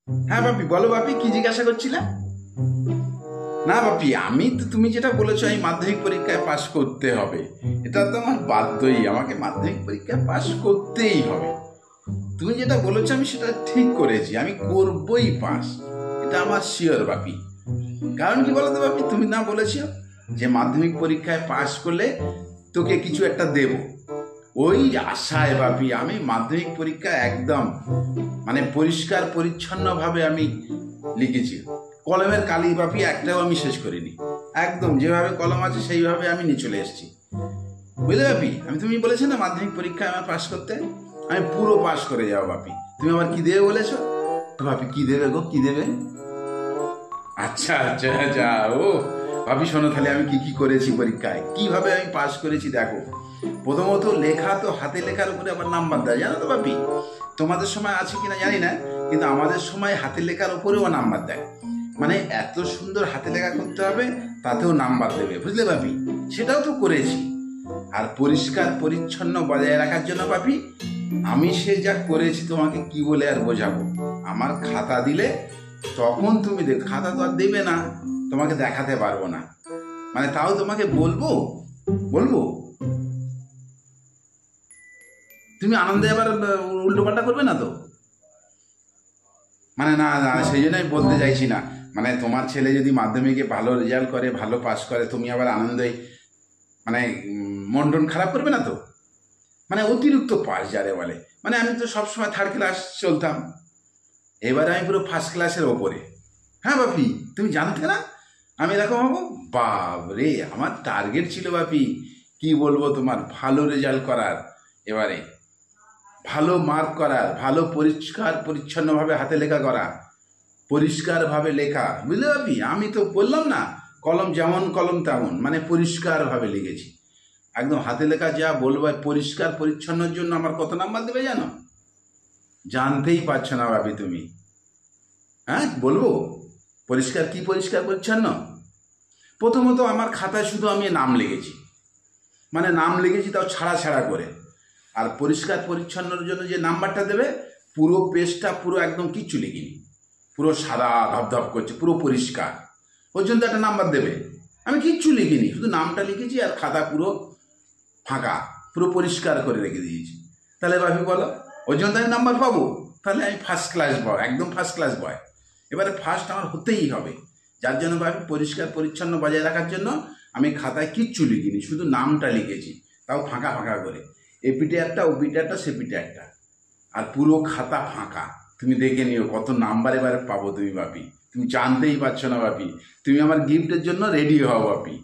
হ্যাঁ বাপি, বলো বাপি, কি জিজ্ঞাসা করছিলে? না বাপি, আমি তো তুমি যেটা বলেছো আমি মাধ্যমিক পরীক্ষায় পাশ করতে হবে, এটা তো আমার বাধ্যই, আমাকে মাধ্যমিক পরীক্ষায় পাশ করতেই হবে। তুমি যেটা বলেছো আমি সেটা ঠিক করেছি, আমি করবই পাস, এটা আমার শিওর বাপি। কারণ কি বলতো বাপি, তুমি না বলেছো যে মাধ্যমিক পরীক্ষায় পাশ করলে তোকে কিছু একটা দেব, ওই আশায় বাপি আমি মাধ্যমিক পরীক্ষা একদম মানে পরিষ্কার পরিচ্ছন্ন ভাবে আমি লিখেছি। কলমের কালি বাপি একটাও আমি শেষ করিনি, একদম যেভাবে কলম আছে সেইভাবে আমি নিয়ে চলে এসেছি। বুঝলে বাপি, আমি তুমি বলেছো না মাধ্যমিক পরীক্ষায় আমার পাশ করতে, আমি পুরো পাশ করে যাও বাপি। তুমি আবার কি দেবে বলেছো? তো বাপি কি দেবে গো, কি দেবে? আচ্ছা আচ্ছা আচ্ছা, ও ভাবি শোনো তাহলে আমি কি কি করেছি পরীক্ষায়, কিভাবে আমি পাশ করেছি দেখো। প্রথমত লেখা তো হাতে লেখার উপরে আবার নাম্বার দেয়, জানো তো বাপি? তোমাদের সময় আছে কিনা জানি না, কিন্তু আমাদের সময় হাতে লেখার উপরেও নাম্বার দেয়। মানে এত সুন্দর হাতে লেখা করতে হবে, তাতেও নাম্বার দেবে, বুঝলে বাপি? সেটাও তো করেছি। আর পরিষ্কার পরিচ্ছন্ন বজায় রাখার জন্য বাপি আমি সে যা করেছি তোমাকে কি বলে আর বোঝাবো। আমার খাতা দিলে তখন তুমি দেখ, খাতা তো আর দেবে না, তোমাকে দেখাতে পারবো না, মানে তাও তোমাকে বলবো বলবো তুমি আনন্দে আবার উল্টো পাল্টা করবে না তো? মানে না না, সেই জন্য আমি বলতে চাইছি না, মানে তোমার ছেলে যদি মাধ্যমিকে ভালো রেজাল্ট করে, ভালো পাস করে, তুমি আবার আনন্দে মানে মন টন খারাপ করবে না তো? মানে অতিরিক্ত পাস যারে বলে, মানে আমি তো সবসময় থার্ড ক্লাস চলতাম, এবারে আমি পুরো ফার্স্ট ক্লাসের ওপরে। হ্যাঁ বাপি, তুমি জানতে না আমি এরকম হবো? বাপরে, আমার টার্গেট ছিল বাপি, কি বলবো তোমার, ভালো রেজাল্ট করার, এবারে ভালো মার্ক করার, ভালো পরিষ্কার পরিচ্ছন্নভাবে হাতে লেখা করা, পরিষ্কারভাবে লেখা, বুঝলে বাপি? আমি তো বললাম না, কলম যেমন কলম তেমন, মানে পরিষ্কারভাবে লিখেছি একদম হাতে লেখা, যা বলবো। পরিষ্কার পরিচ্ছন্নের জন্য আমার কত নাম্বার দেবে জানো? জানতেই পারছো না ভাবি তুমি। হ্যাঁ বলবো, পরিষ্কার কি পরিষ্কার পরিচ্ছন্ন। প্রথমত আমার খাতায় শুধু আমি নাম লিখেছি, মানে নাম লিখেছি তাও ছাড়া ছাড়া করে। আর পরিষ্কার পরিচ্ছন্নর জন্য যে নাম্বারটা দেবে, পুরো পেজটা পুরো একদম কিচ্ছু লিখিনি, পুরো সাদা ধপধপ করছে, পুরো পরিষ্কার, ওর জন্য একটা নাম্বার দেবে। আমি কিচ্ছু লিখিনি, শুধু নামটা লিখেছি আর খাতা পুরো ফাঁকা, পুরো পরিষ্কার করে রেখে দিয়েছি। তাহলে ভাবি বলো, ওর জন্য আমি নাম্বার পাবো? তাহলে আমি ফার্স্ট ক্লাস বয়, একদম ফার্স্ট ক্লাস বয়। এবারে ফার্স্ট আমার হতেই হবে, যার জন্য ভাবি পরিষ্কার পরিচ্ছন্ন বজায় রাখার জন্য আমি খাতায় কিচ্ছু লিখিনি, শুধু নামটা লিখেছি, তাও ফাঁকা ফাঁকা করে, এপিটে একটা ওপিটে একটা সেপিটে একটা, আর পুরো খাতা ফাঁকা। তুমি দেখে নিও কত নাম্বার এবারে পাবো তুমি বাপি, তুমি জানতেই পারছো না বাপি। তুমি আমার গিফটের জন্য রেডি হও বাপি।